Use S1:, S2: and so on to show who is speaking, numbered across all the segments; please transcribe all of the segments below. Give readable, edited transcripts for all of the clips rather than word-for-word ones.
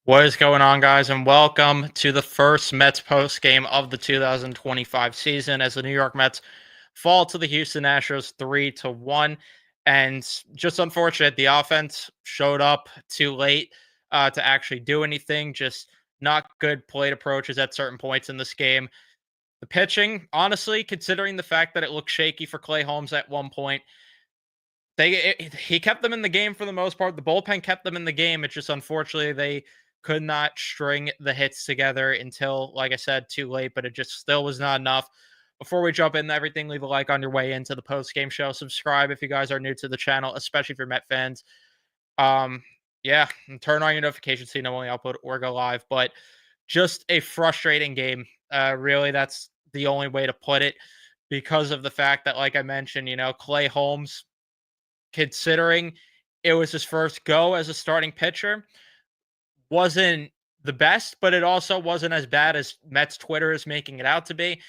S1: What is going on, guys, and welcome to the first Mets post game of the 2025 season as the New York Mets fall to the Houston Astros 3-1. And just unfortunate, the offense showed up too late to actually do anything. Just not good plate approaches at certain points in this game. The pitching, honestly, considering the fact that it looked shaky for Clay Holmes at one point, he kept them in the game for the most part. The bullpen kept them in the game. It's just unfortunately they could not string the hits together until, like I said, too late. But it just still was not enough. Before we jump into everything, leave a like on your way into the post game show. Subscribe if you guys are new to the channel, especially if you're Met fans. Um, yeah, and turn on your notifications so you know when we upload or go live. But just a frustrating game. Really, that's the only way to put it because of the fact that, like I mentioned, Clay Holmes, considering it was his first go as a starting pitcher, wasn't the best, but it also wasn't as bad as Mets Twitter is making it out to be.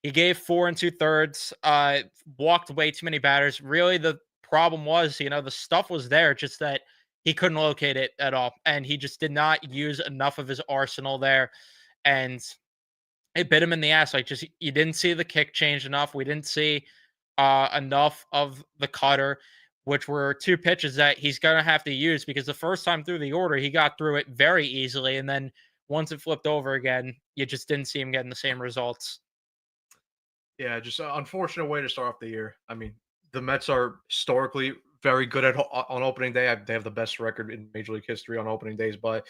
S1: He gave 4 2/3, walked way too many batters. Really, the problem was, the stuff was there, just that he couldn't locate it at all. And he just did not use enough of his arsenal there. And it bit him in the ass. Like, just you didn't see the kick change enough. We didn't see enough of the cutter, which were two pitches that he's going to have to use because the first time through the order, he got through it very easily. And then once it flipped over again, you just didn't see him getting the same results.
S2: Yeah, just an unfortunate way to start off the year. I mean, the Mets are historically very good on opening day. They have the best record in Major League history on opening days, but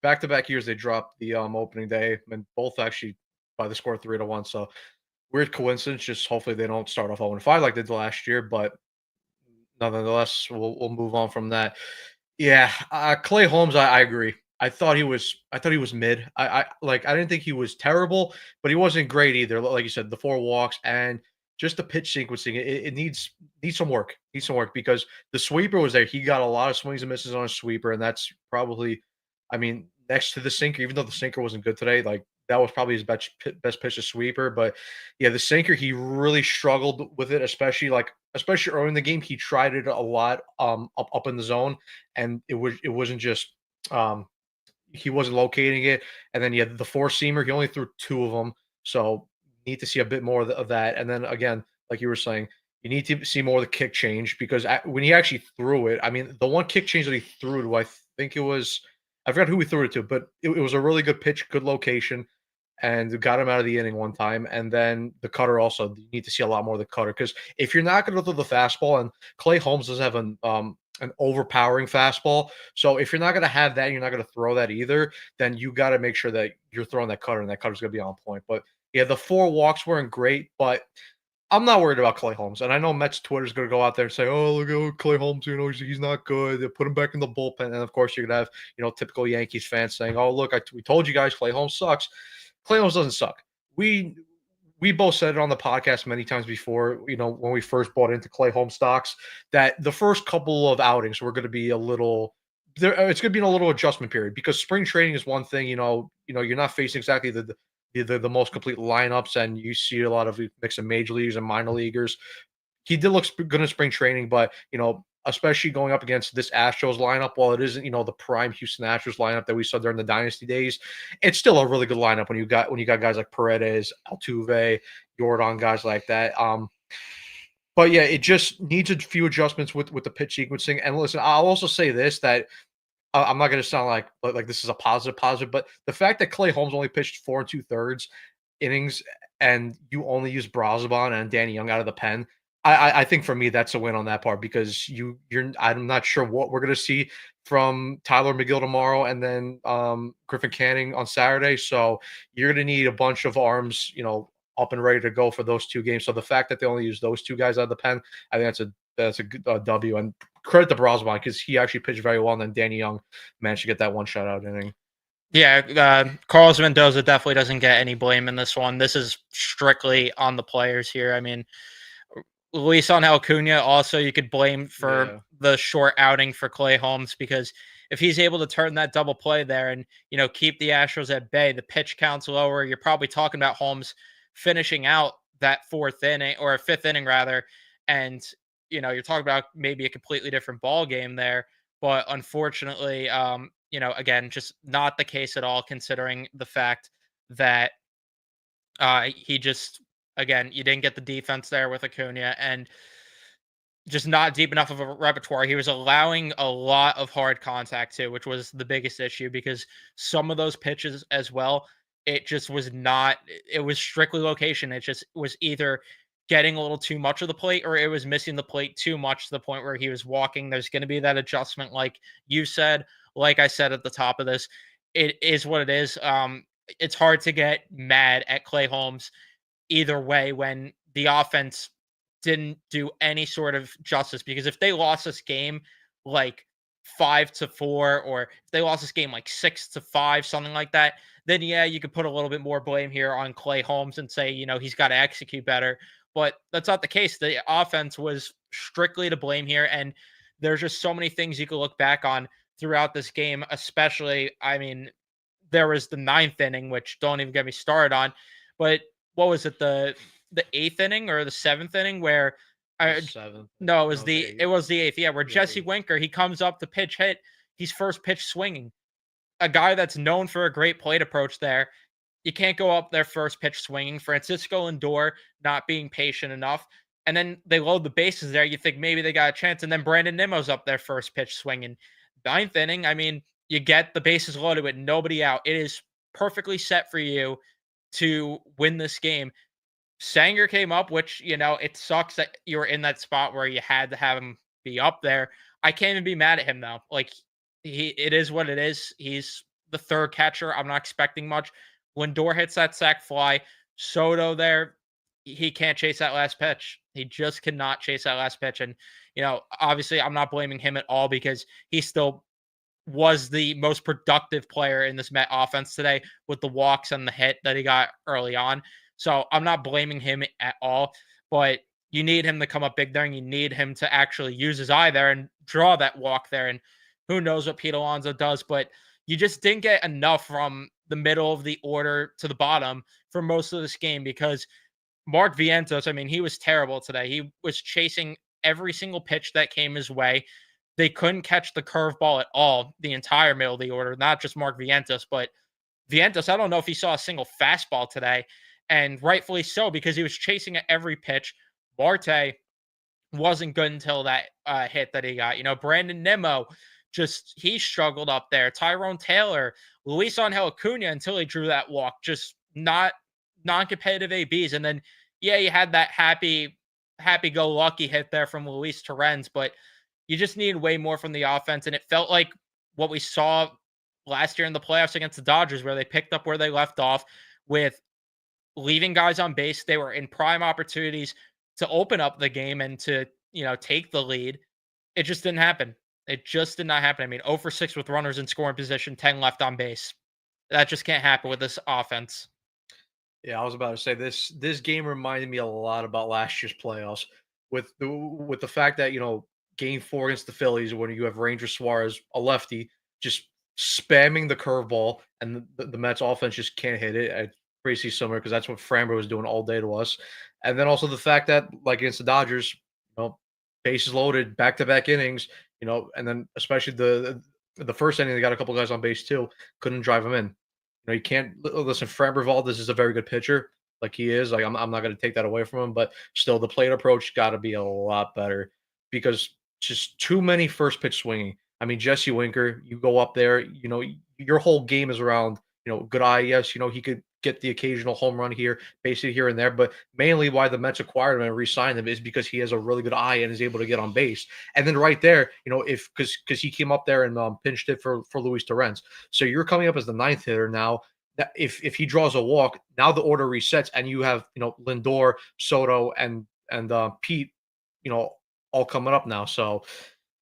S2: back-to-back years they dropped the opening day, and both actually by the score 3-1. So weird coincidence. Just hopefully they don't start off 0-5 like they did last year, but nonetheless, we'll move on from that. Yeah, Clay Holmes, I agree. I thought he was mid. I didn't think he was terrible, but he wasn't great either. Like you said, the four walks and just the pitch sequencing. It needs some work. Needs some work because the sweeper was there. He got a lot of swings and misses on a sweeper, and that's probably, I mean, next to the sinker. Even though the sinker wasn't good today, like that was probably his best pitch to sweeper. But yeah, the sinker he really struggled with it, especially early in the game. He tried it a lot up in the zone, and it wasn't just um he wasn't locating it. And then yeah, the four seamer, he only threw two of them. So need to see a bit more of that. And then again, like you were saying, you need to see more of the kick change because when he actually threw it, I mean, the one kick change that he threw to, I think it was, I forgot who he threw it to, but it was a really good pitch, good location, and got him out of the inning one time. And then the cutter also, you need to see a lot more of the cutter because if you're not going to throw the fastball, and Clay Holmes does have an overpowering fastball. So if you're not going to have that, you're not going to throw that either, then you got to make sure that you're throwing that cutter and that cutter's going to be on point. But yeah, the four walks weren't great, but I'm not worried about Clay Holmes. And I know Mets Twitter's going to go out there and say, oh, look at Clay Holmes, he's not good. They put him back in the bullpen. And of course, you're going to have, typical Yankees fans saying, oh, look, we told you guys Clay Holmes sucks. Clay Holmes doesn't suck. We we both said it on the podcast many times before, when we first bought into Clay Holmes stocks, that the first couple of outings were going to be a little there. It's going to be in a little adjustment period because spring training is one thing. You're not facing exactly the most complete lineups, and you see a lot of mix of major leaguers and minor leaguers. He did look good in spring training, but especially going up against this Astros lineup, while it isn't the prime Houston Astros lineup that we saw during the dynasty days, it's still a really good lineup when you got guys like Paredes, Altuve, Jordan, guys like that. But yeah, it just needs a few adjustments with the pitch sequencing. And listen, I'll also say this that I'm not going to sound like this is a positive, but the fact that Clay Holmes only pitched 4 2/3 innings and you only use Brazoban and Danny Young out of the pen, I think for me that's a win on that part because I'm not sure what we're going to see from Tyler McGill tomorrow and then Griffin Canning on Saturday. So you're going to need a bunch of arms, up and ready to go for those two games. So the fact that they only use those two guys out of the pen, I think that's a good W. And credit to Brosman because he actually pitched very well, and then Danny Young managed to get that one shutout inning.
S1: Yeah, Carlos Mendoza definitely doesn't get any blame in this one. This is strictly on the players here. I mean, Luis Angel Acuna also you could blame for
S2: Yeah,
S1: the short outing for Clay Holmes because if he's able to turn that double play there and keep the Astros at bay, the pitch counts lower. You're probably talking about Holmes finishing out that fourth inning or fifth inning rather, and you're talking about maybe a completely different ball game there. But unfortunately, again, just not the case at all, considering the fact that he just, again, you didn't get the defense there with Acuna, and just not deep enough of a repertoire. He was allowing a lot of hard contact too, which was the biggest issue because some of those pitches as well, it just was not, it was strictly location. It just was either getting a little too much of the plate or it was missing the plate too much to the point where he was walking. There's going to be that adjustment, like you said, like I said at the top of this. It is what it is. It's hard to get mad at Clay Holmes either way when the offense didn't do any sort of justice, because if they lost this game like 5-4, or if they lost this game like 6-5, something like that, then yeah, you could put a little bit more blame here on Clay Holmes and say, he's got to execute better. But that's not the case. The offense was strictly to blame here. And there's just so many things you could look back on throughout this game, especially, I mean, there was the ninth inning, which don't even get me started on. But what was it, the eighth inning or the seventh inning where
S2: Seventh.
S1: no, it was
S2: No,
S1: it was the eighth, yeah, where
S2: Yeah,
S1: Jesse Winker, he comes up to pitch hit, he's first pitch swinging. A guy that's known for a great plate approach there. You can't go up there first pitch swinging. Francisco Lindor not being patient enough. And then they load the bases there. You think maybe they got a chance. And then Brandon Nimmo's up there first pitch swinging. Ninth inning, I mean, you get the bases loaded with nobody out. It is perfectly set for you to win this game. Sanger came up, which, it sucks that you were in that spot where you had to have him be up there. I can't even be mad at him though. Like, it is what it is. He's the third catcher. I'm not expecting much. Lindor hits that sac fly. Soto there, he can't chase that last pitch. He just cannot chase that last pitch. And, obviously I'm not blaming him at all because he still was the most productive player in this Met offense today with the walks and the hit that he got early on. So I'm not blaming him at all, but you need him to come up big there, and you need him to actually use his eye there and draw that walk there. And who knows what Pete Alonso does, but you just didn't get enough from the middle of the order to the bottom for most of this game because Mark Vientos, I mean, he was terrible today. He was chasing every single pitch that came his way. They couldn't catch the curveball at all the entire middle of the order, not just Mark Vientos, but Vientos, I don't know if he saw a single fastball today, and rightfully so because he was chasing at every pitch. Marte wasn't good until that hit that he got. Brandon Nimmo, just he struggled up there. Tyrone Taylor, Luis Angel Acuna until he drew that walk, just not non-competitive ABs. And then, yeah, you had that happy-go-lucky hit there from Luis Torrens, but you just needed way more from the offense. And it felt like what we saw last year in the playoffs against the Dodgers, where they picked up where they left off with leaving guys on base. They were in prime opportunities to open up the game and to, take the lead. It just didn't happen. It just did not happen. I mean, 0 for 6 with runners in scoring position, 10 left on base. That just can't happen with this offense.
S2: Yeah, I was about to say this game reminded me a lot about last year's playoffs with the fact that, game 4 against the Phillies when you have Ranger Suarez, a lefty, just spamming the curveball, and the Mets offense just can't hit it. It's pretty similar because that's what Framber was doing all day to us. And then also the fact that, like against the Dodgers, bases loaded, back-to-back innings, and then especially the first inning, they got a couple guys on base too, couldn't drive them in. You can't listen. Framber Valdez is a very good pitcher, like he is. Like I'm not going to take that away from him, but still, the plate approach got to be a lot better because just too many first pitch swinging. I mean, Jesse Winker, you go up there, your whole game is around, good eye. Yes, he could get the occasional home run here, basically here and there, but mainly why the Mets acquired him and re-signed him is because he has a really good eye and is able to get on base. And then right there, if because he came up there and pinched it for Luis Torrens. So you're coming up as the ninth hitter now. If he draws a walk, now the order resets, and you have Lindor, Soto, and Pete, all coming up now. So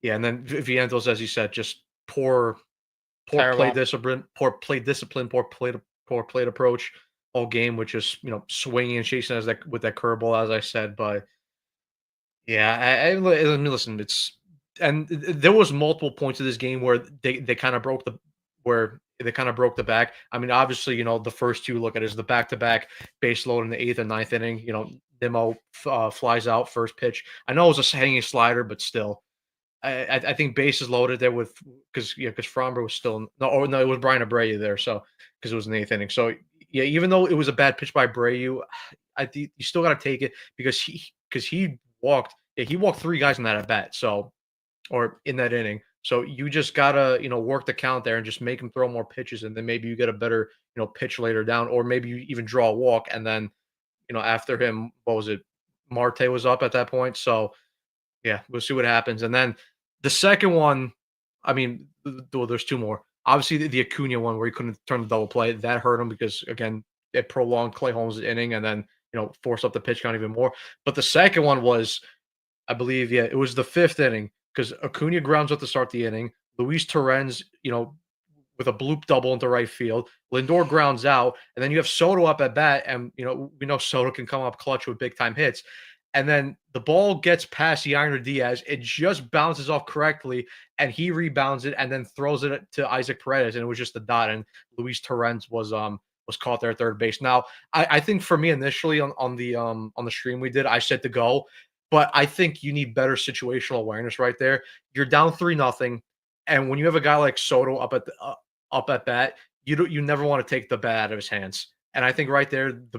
S2: yeah, and then Vientos, as you said, just poor play discipline, poor plate approach all game, with just swinging and chasing with that curveball, as I said. But yeah, I mean, listen, and there was multiple points of this game where they kind of broke the back. I mean, obviously, the first two look at it is the back-to-back base load in the 8th and 9th inning. Nimmo flies out first pitch. I know it was a hanging slider, but still. I think bases loaded there with because Framber was still no, it was Brian Abreu there, so because it was in the eighth inning. So yeah, even though it was a bad pitch by Abreu, I think you still got to take it because he walked three guys in that at bat, so or in that inning. So you just gotta work the count there and just make him throw more pitches, and then maybe you get a better pitch later down, or maybe you even draw a walk, and then after him, what was it? Marte was up at that point, so yeah, we'll see what happens. And then the second one, I mean, well, there's two more. Obviously, the Acuna one where he couldn't turn the double play that hurt him because again it prolonged Clay Holmes' inning and then forced up the pitch count even more. But the second one was, I believe, yeah, it was the fifth inning because Acuna grounds out to start the inning. Luis Torrens, with a bloop double into right field. Lindor grounds out, and then you have Soto up at bat, and we know Soto can come up clutch with big time hits. And then the ball gets past Yainer Diaz. It just bounces off correctly, and he rebounds it and then throws it to Isaac Paredes, and it was just a dot. And Luis Torrens was caught there at third base. Now, I think for me initially on the stream we did, I said to go, but I think you need better situational awareness right there. You're down 3-0, and when you have a guy like Soto up at bat, you never want to take the bat out of his hands. And I think right there, the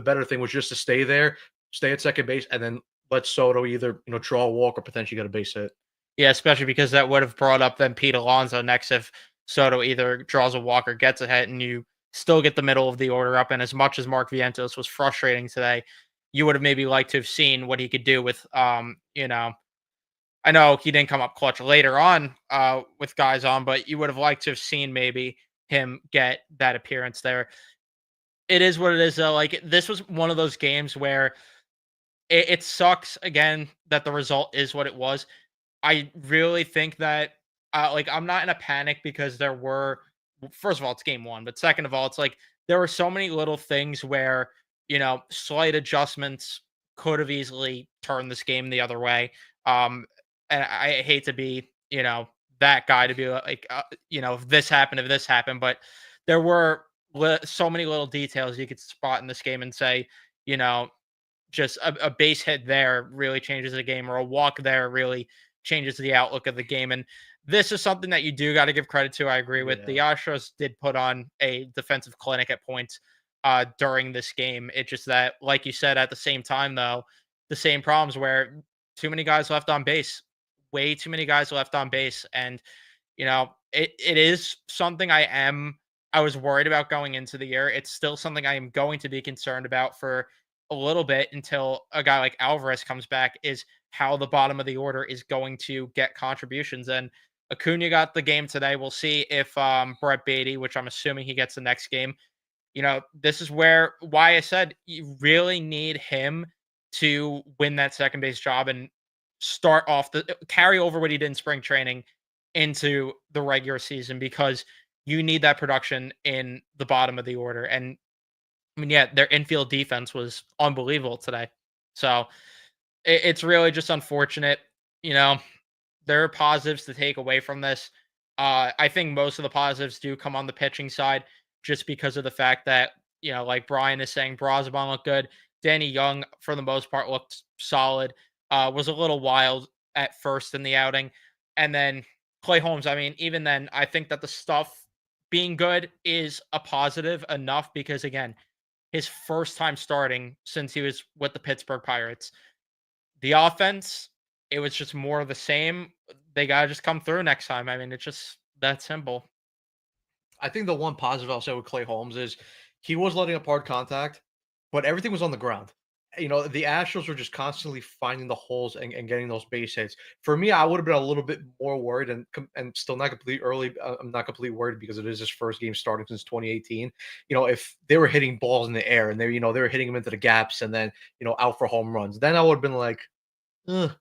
S2: better thing was just to stay there, stay at second base, and then let Soto either draw a walk or potentially get a base hit.
S1: Yeah, especially because that would have brought up then Pete Alonso next if Soto either draws a walk or gets a hit, and you still get the middle of the order up. And as much as Mark Vientos was frustrating today, you would have maybe liked to have seen what he could do with I know he didn't come up clutch later on with guys on, but you would have liked to have seen maybe him get that appearance there. It is what it is, though. Like, this was one of those games where it sucks again that the result is what it was. I really think that, like, I'm not in a panic because there were, first of all, it's game one, but second of all, it's like there were so many little things where, slight adjustments could have easily turned this game the other way. Um, and I hate to be, that guy to be like, if this happened, but there were so many little details you could spot in this game and say, you know, just a base hit there really changes the game, or a walk there really changes the outlook of the game. And this is something that you do got to give credit to. I agree with the
S2: Yeah.
S1: Astros did put on a defensive clinic at points during this game. It's just that, like you said, at the same time, though, the same problems where too many guys left on base, way too many guys left on base. And, it is something I was worried about going into the year. It's still something I am going to be concerned about for a little bit until a guy like Alvarez comes back, is how the bottom of the order is going to get contributions. And Acuna got the game today. We'll see if Brett Beatty, which I'm assuming he gets the next game. This is why I said you really need him to win that second base job and start off carry over what he did in spring training into the regular season, because you need that production in the bottom of the order. And I mean, yeah, their infield defense was unbelievable today. So it's really just unfortunate. You know, there are positives to take away from this. I think most of the positives do come on the pitching side, just because of the fact that, like Brian is saying, Brosman looked good. Danny Young, for the most part, looked solid. Was a little wild at first in the outing. And then Clay Holmes, I mean, even then, I think that the stuff being good is a positive enough because, again, his first time starting since he was with the Pittsburgh Pirates. The offense, it was just more of the same. They gotta just come through next time. I mean, it's just that simple.
S2: I think the one positive I'll say with Clay Holmes is he was letting up hard contact, but everything was on the ground. The Astros were just constantly finding the holes and getting those base hits. For me, I would have been a little bit more worried, and still not completely early. I'm not completely worried because it is his first game starting since 2018. If they were hitting balls in the air and they were hitting them into the gaps and then out for home runs, then I would have been like, ugh,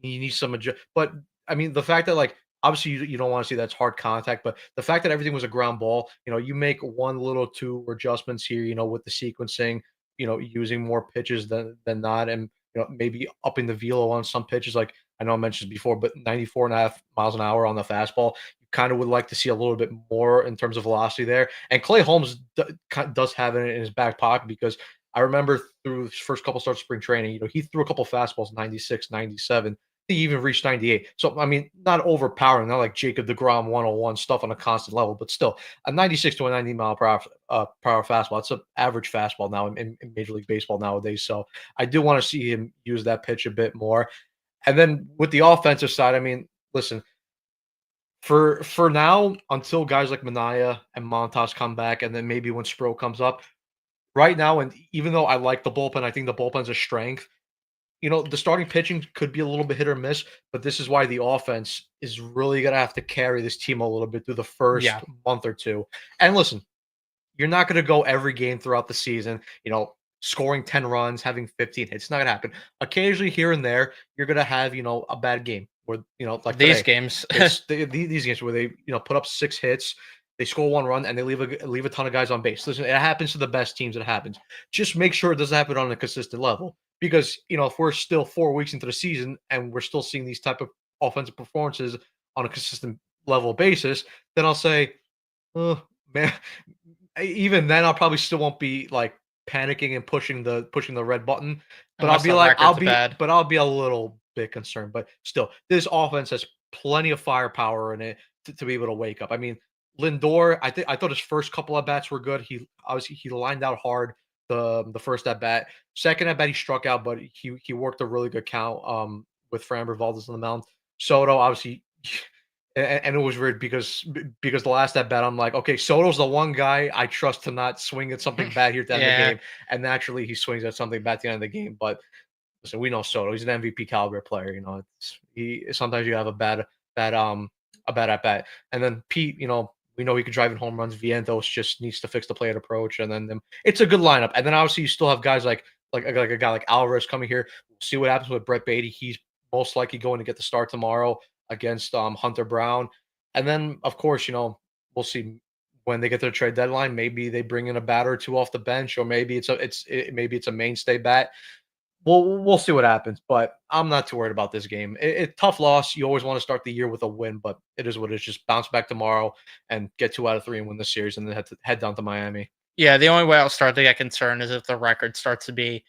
S2: you need some adjust. But I mean, the fact that obviously you don't want to see that's hard contact, but the fact that everything was a ground ball, you make one little two adjustments here, with the sequencing, using more pitches than not, and maybe upping the velo on some pitches. Like I know I mentioned before, but 94.5 miles an hour on the fastball. You kind of would like to see a little bit more in terms of velocity there. And Clay Holmes does have it in his back pocket because I remember through his first couple starts of spring training, he threw a couple fastballs 96, 97. think he even reached 98. So I mean, not overpowering, not like Jacob DeGrom 101 stuff on a constant level, but still a 96 to a 90 mile per hour power fastball. It's an average fastball now in Major League Baseball nowadays. So I do want to see him use that pitch a bit more. And then with the offensive side, I mean, listen, for now, until guys like Mania and Montas come back, and then maybe when Spro comes up, right now, and even though I like the bullpen, I think the bullpen's a strength. The starting pitching could be a little bit hit or miss, but this is why the offense is really gonna have to carry this team a little bit through the
S1: Yeah.
S2: first month or two. And listen, you're not gonna go every game throughout the season, scoring 10 runs, having 15 hits. It's not gonna happen. Occasionally, here and there, you're gonna have, a bad game where, like
S1: These
S2: today,
S1: games.
S2: these games where they, put up 6 hits, they score 1 run, and they leave a ton of guys on base. Listen, it happens to the best teams. It happens. Just make sure it doesn't happen on a consistent level. Because if we're still 4 weeks into the season and we're still seeing these type of offensive performances on a consistent level basis, then I'll say, oh man, even then I'll probably still won't be like panicking and pushing the red button, but I'll
S1: Unless
S2: be
S1: the
S2: like
S1: record's bad.
S2: I'll be a little bit concerned. But still, this offense has plenty of firepower in it to be able to wake up. I mean, Lindor, I thought his first couple of bats were good. He lined out hard the first at bat. Second at bat he struck out, but he worked a really good count with Framber Valdez on the mound. Soto obviously and it was weird because the last at bat I'm like, okay, Soto's the one guy I trust to not swing at something bad here at the end of the
S1: Yeah.
S2: game, and naturally he swings at something bad at the end of the game. But listen, we know Soto; he's an MVP caliber player. He sometimes you have a bad at bat, and then Pete, we know he can drive in home runs. Vientos just needs to fix the plate approach, and then it's a good lineup. And then obviously you still have guys like a guy like Alvarez coming here. We'll see what happens with Brett Beatty. He's most likely going to get the start tomorrow against Hunter Brown. And then, of course, we'll see when they get their trade deadline. Maybe they bring in a batter or two off the bench, or maybe maybe it's a mainstay bat. We'll see what happens, but I'm not too worried about this game. Tough loss. You always want to start the year with a win, but it is what it is. Just bounce back tomorrow and get 2 out of 3 and win the series, and then head down to Miami.
S1: Yeah, the only way I'll start to get concerned is if the record starts to be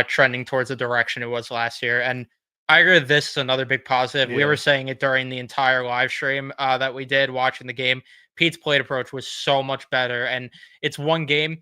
S1: trending towards the direction it was last year. And I agree with this is another big positive. We were
S2: Yeah,
S1: saying it during the entire live stream that we did watching the game. Pete's plate approach was so much better. And it's one game.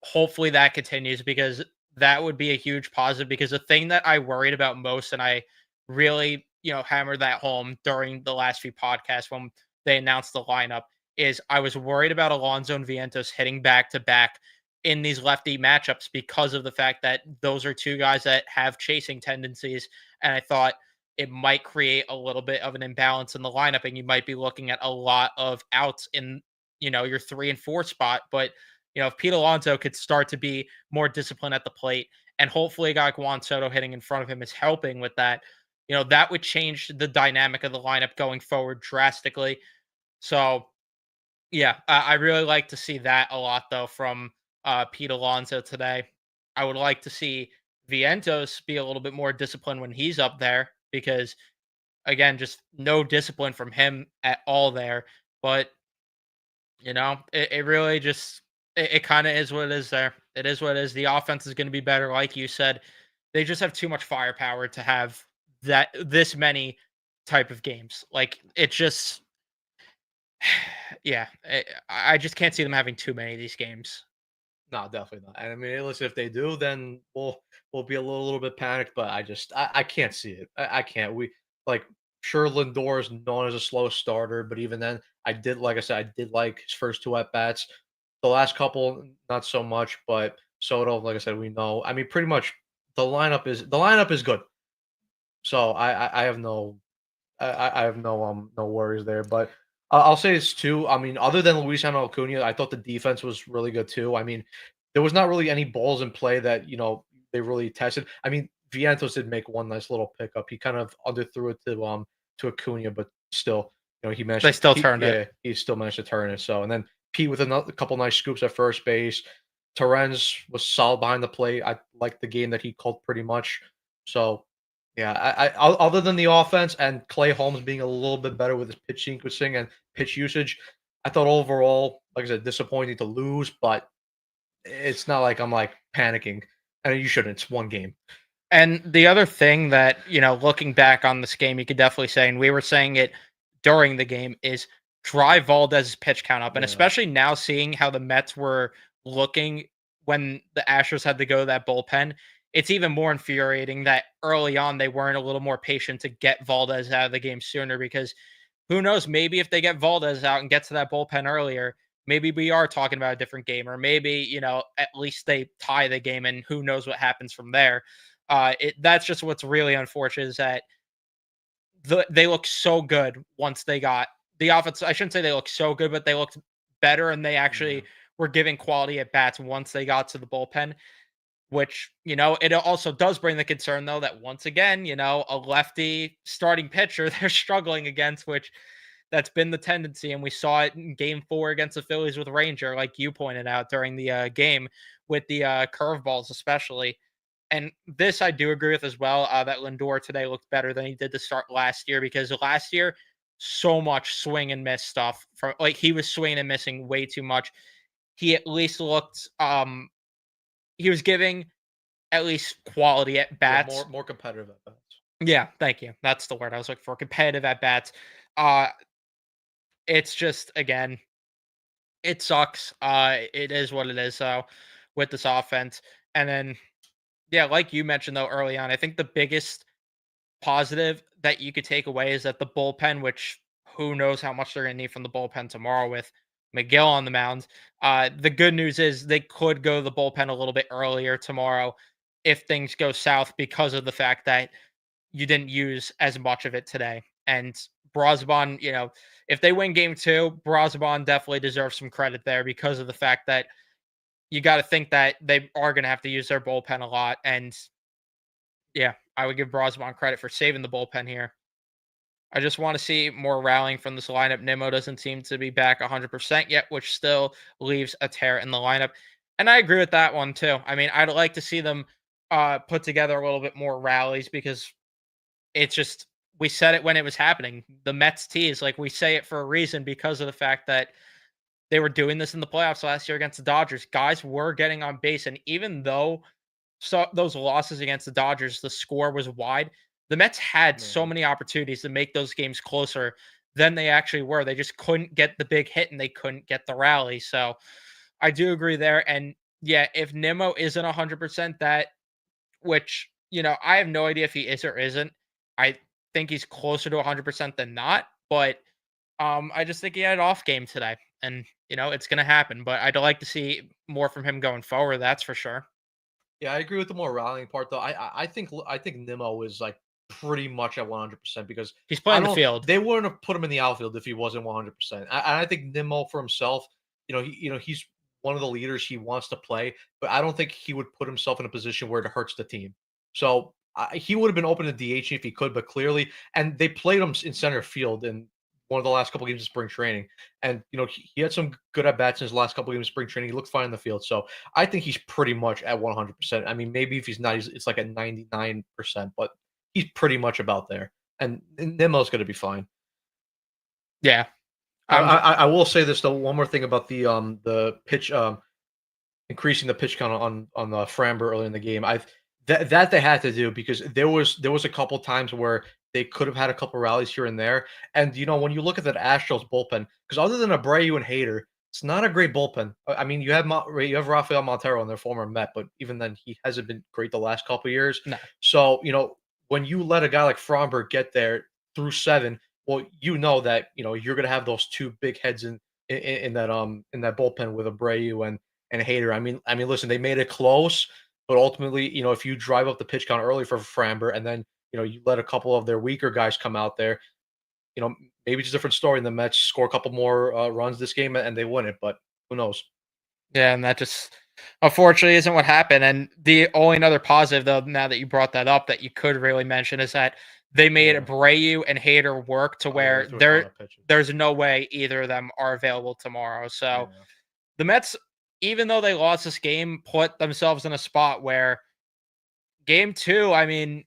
S1: Hopefully that continues because that would be a huge positive. Because the thing that I worried about most, and I really, hammered that home during the last few podcasts when they announced the lineup, is I was worried about Alonso and Vientos hitting back to back in these lefty matchups because of the fact that those are two guys that have chasing tendencies. And I thought it might create a little bit of an imbalance in the lineup, and you might be looking at a lot of outs in, your 3 and 4 spot. But if Pete Alonso could start to be more disciplined at the plate, and hopefully a guy like Juan Soto hitting in front of him is helping with that, that would change the dynamic of the lineup going forward drastically. So, yeah, I really like to see that a lot, though, from Pete Alonso today. I would like to see Vientos be a little bit more disciplined when he's up there because, again, just no discipline from him at all there. But it really just it kind of is what it is there. It is what it is. The offense is going to be better, like you said. They just have too much firepower to have this many type of games. Like it just, yeah. I just can't see them having too many of these games.
S2: no, definitely not. And I mean, listen, if they do, then we'll be a little bit panicked. But I can't see it. I can't. Like sure Lindor is known as a slow starter, but even then, like I said, I did like his first 2 at bats. The last couple, not so much. But Soto, like I said, we know. I mean, pretty much the lineup is good. So I have I have no worries there. But I'll say this too. I mean, other than Luisano Acuna, I thought the defense was really good too. I mean, there was not really any balls in play that they really tested. I mean, Vientos did make one nice little pickup. He kind of underthrew it to Acuna, but still, he managed
S1: They
S2: to
S1: still turned it.
S2: he still managed to turn it. So and then Pete with a couple nice scoops at first base. Torrens was solid behind the plate. I liked the game that he called pretty much. So yeah, other than the offense and Clay Holmes being a little bit better with his pitch sequencing and pitch usage, I thought overall, like I said, disappointing to lose, but it's not like I'm like panicking. And you shouldn't. It's one game.
S1: And the other thing that, looking back on this game, you could definitely say, and we were saying it during the game, is drive Valdez's pitch count up. And
S2: Yeah.
S1: especially now seeing how the Mets were looking when the Astros had to go to that bullpen, it's even more infuriating that early on they weren't a little more patient to get Valdez out of the game sooner, because who knows, maybe if they get Valdez out and get to that bullpen earlier, maybe we are talking about a different game, or maybe, at least they tie the game and who knows what happens from there. That's just what's really unfortunate, is that they look so good once they got the offense. I shouldn't say they look so good, but they looked better, and they
S2: Yeah.
S1: actually were giving quality at bats once they got to the bullpen. Which, it also does bring the concern, though, that once again, a lefty starting pitcher they're struggling against, which that's been the tendency. And we saw it in game 4 against the Phillies with Ranger, like you pointed out during the game, with the curveballs, especially. And this I do agree with as well, that Lindor today looked better than he did to start last year, because last year, so much swing and miss stuff. From, like, he was swinging and missing way too much. He at least looked, he was giving at least quality at
S2: Yeah,
S1: bats.
S2: more competitive at bats.
S1: Yeah, thank you. That's the word I was looking for. Competitive at bats. Uh, it's just, again, it sucks. It is what it is. So with this offense, and then yeah, like you mentioned though early on, I think the biggest positive that you could take away is that the bullpen, which who knows how much they're going to need from the bullpen tomorrow with McGill on the mound. The good news is they could go to the bullpen a little bit earlier tomorrow if things go south, because of the fact that you didn't use as much of it today. And Brosban, if they win game 2, Brosban definitely deserves some credit there, because of the fact that you got to think that they are going to have to use their bullpen a lot. And yeah, I would give Brosban credit for saving the bullpen here. I just want to see more rallying from this lineup. Nimmo doesn't seem to be back 100% yet, which still leaves a tear in the lineup. And I agree with that one too. I mean, I'd like to see them put together a little bit more rallies, because it's just, we said it when it was happening. The Mets tease, like, we say it for a reason, because of the fact that they were doing this in the playoffs last year against the Dodgers. Guys were getting on base, and even though those losses against the Dodgers, the score was wide, the Mets had so
S2: Yeah.
S1: many opportunities to make those games closer than they actually were. They just couldn't get the big hit, and they couldn't get the rally. So I do agree there. And yeah, if Nimmo isn't 100%, that, which, I have no idea if he is or isn't. I think he's closer to 100% than not, but I just think he had an off game today, and it's going to happen. But I'd like to see more from him going forward. That's for sure.
S2: Yeah, I agree with the more rallying part though. I think Nimmo is like pretty much at 100% because
S1: He's
S2: I
S1: playing the
S2: don't
S1: field.
S2: they wouldn't have put him in the outfield if he wasn't 100%. I think Nimmo for himself, he's one of the leaders. He wants to play, but I don't think he would put himself in a position where it hurts the team. So he would have been open to DH if he could, but clearly, and they played him in center field in one of the last couple games of spring training, and he had some good at bats in his last couple games of spring training. He looked fine in the field, so I think he's pretty much at 100%. I mean, maybe if he's not, it's like at 99%, but he's pretty much about there. And Nemo's going to be fine.
S1: Yeah.
S2: I,
S1: I'm
S2: I I will say this though. One more thing about the pitch increasing the pitch count on the Framber early in the game. That they had to do because there was a couple times where they could have had a couple rallies here and there. And when you look at that Astros bullpen, because other than Abreu and Hader, it's not a great bullpen. I mean, you have Rafael Montero in their former Met, but even then, he hasn't been great the last couple of years.
S1: no.
S2: So when you let a guy like Fromberg get there through 7, well, you know that you're gonna have those two big heads in that bullpen with Abreu and Hader. I mean, listen, they made it close, but ultimately, if you drive up the pitch count early for Framber, and then you let a couple of their weaker guys come out there, you know, maybe it's a different story. And the Mets score a couple more runs this game, and they win it. But who knows?
S1: Yeah, and that just unfortunately isn't what happened. And the only other positive, though, now that you brought that up, that you could really mention, is that they made
S2: Yeah.
S1: Abreu and Hader work to
S2: Oh yeah, they
S1: where
S2: threw a ton of pitches.
S1: there's no way either of them are available tomorrow. So
S2: Yeah.
S1: the Mets, even though they lost this game, put themselves in a spot where game 2, I mean,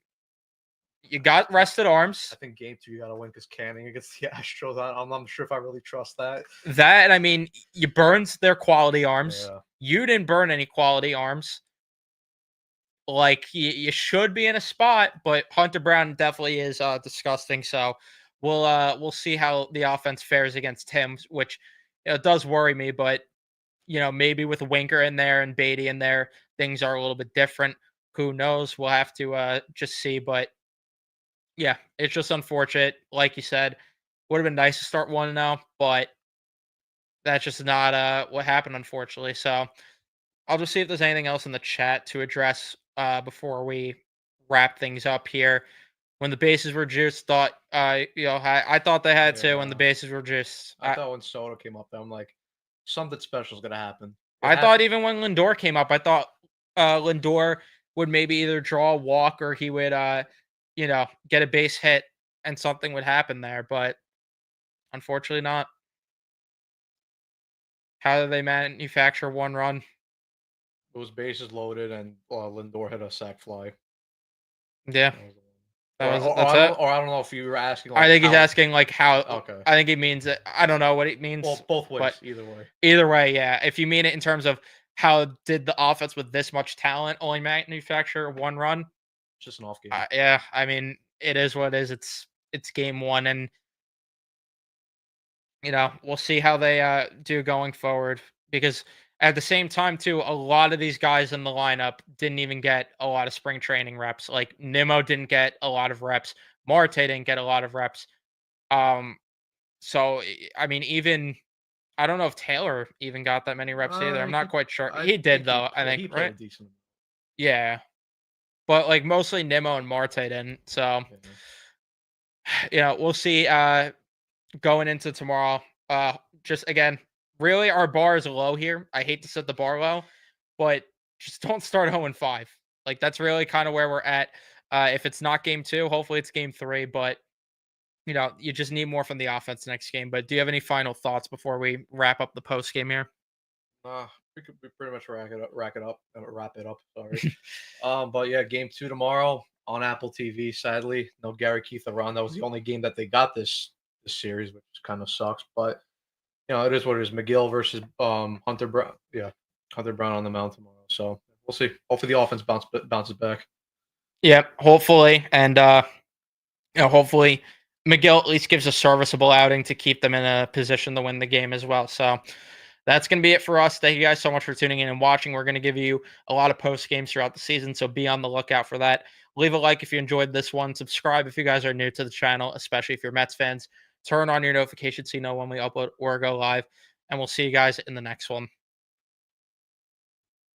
S1: you got rested
S2: I
S1: arms.
S2: think game 2 you got to win because Canning against the Astros. I'm not sure if I really trust that.
S1: That, I mean, you burned their quality arms.
S2: Yeah.
S1: You didn't burn any quality arms. like you should be in a spot, but Hunter Brown definitely is disgusting. So we'll see how the offense fares against him, which does worry me. But maybe with Winker in there and Beatty in there, things are a little bit different. Who knows? We'll have to just see. But yeah, it's just unfortunate. Like you said, would have been nice to start 1-0, but that's just not what happened, unfortunately. So I'll just see if there's anything else in the chat to address before we wrap things up here. When the bases were juiced, thought I thought they had to. When the
S2: Yeah.
S1: bases were juiced,
S2: I thought when Soto came up there, I'm like, something special is gonna happen. What
S1: I thought
S2: happened?
S1: even when Lindor came up, I thought Lindor would maybe either draw a walk or he would get a base hit and something would happen there, but unfortunately not. How do they manufacture 1 run?
S2: It was bases loaded and Lindor hit a sac fly.
S1: Yeah,
S2: That was the one.
S1: that's it.
S2: Or I don't know if you were asking
S1: I
S2: like
S1: think he's
S2: how.
S1: asking like how.
S2: Okay.
S1: I think he means that. I don't know what it means,
S2: Well, both
S1: but
S2: ways, either way.
S1: either way, yeah. If you mean it in terms of how did the offense with this much talent only manufacture 1 run?
S2: Just an off game.
S1: Yeah, I mean it is what it is. It's game one, and we'll see how they do going forward. Because at the same time, too, a lot of these guys in the lineup didn't even get a lot of spring training reps. Like Nimmo didn't get a lot of reps. Marte didn't get a lot of reps. Um, so I mean, even I don't know if Taylor even got that many reps either. I'm not quite sure.
S2: I
S1: He did
S2: think
S1: though. I
S2: yeah,
S1: think
S2: he played
S1: right.
S2: a decent.
S1: Yeah, but like mostly Nimmo and Marte didn't. So
S2: Yeah.
S1: we'll see. Going into tomorrow, just again, really our bar is low here. I hate to set the bar low, but just don't start 0-5. Like that's really kind of where we're at. If it's not game two, hopefully it's game three. But you just need more from the offense next game. But do you have any final thoughts before we wrap up the post game here?
S2: We pretty much wrap it up. Sorry. But yeah, game two tomorrow on Apple TV. Sadly, no Gary Keith around. That was the only game that they got this series, which kind of sucks. But it is what it is. McGill versus Hunter Brown. Yeah, Hunter Brown on the mound tomorrow. So we'll see. Hopefully the offense bounces back.
S1: Yep, hopefully, and hopefully McGill at least gives a serviceable outing to keep them in a position to win the game as well. So that's going to be it for us. Thank you guys so much for tuning in and watching. We're going to give you a lot of post games throughout the season, so be on the lookout for that. Leave a like if you enjoyed this one. Subscribe if you guys are new to the channel, especially if you're Mets fans. Turn on your notifications so you know when we upload or go live. And we'll see you guys in the next one.